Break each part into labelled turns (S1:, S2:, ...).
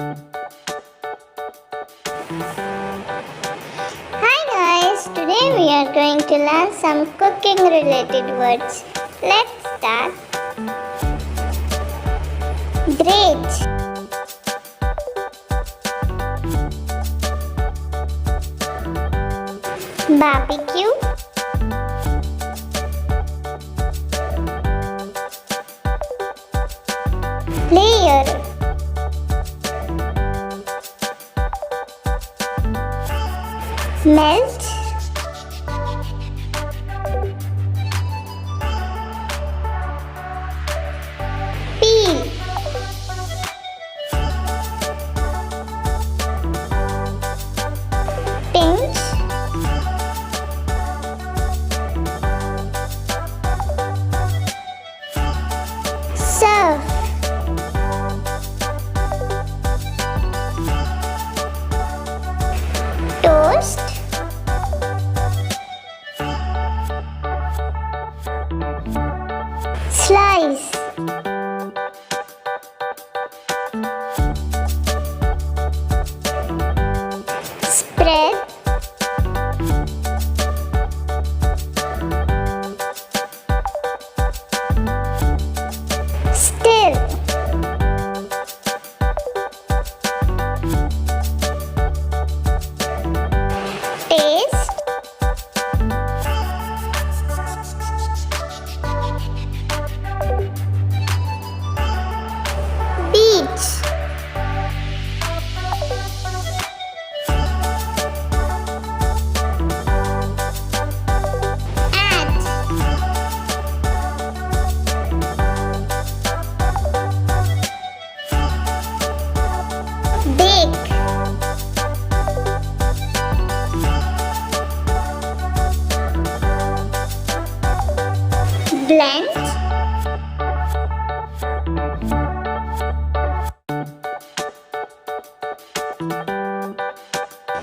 S1: Hi guys, today we are going to learn some cooking related words. Let's start. Grate, barbecue, layer, melt, peel, pinch, serve, toast, slice, spread, stir, taste, beach, add, bake, blend,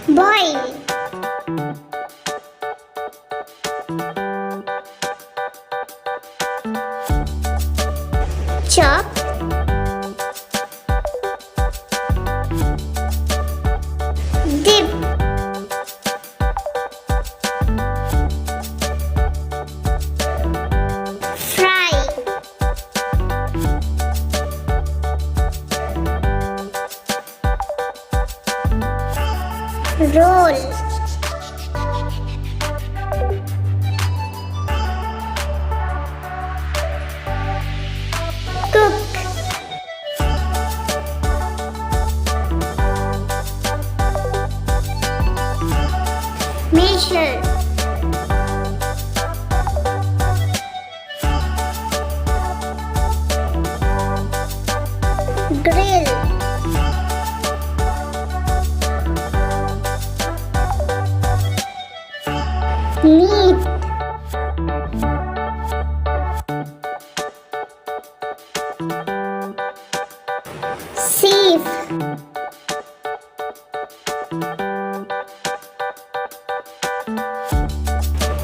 S1: boil, chop, dip, fry, roll, cook, measure, grill, meat, sieve,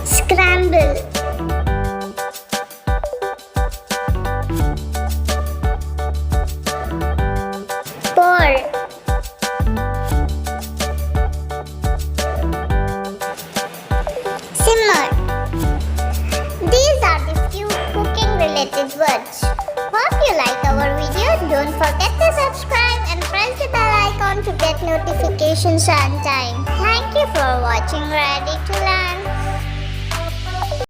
S1: scramble, pour, simmer. These are the few cooking related words. Hope you like our video. Don't forget to subscribe and press the bell icon to get notifications on time. Thank you for watching. Ready to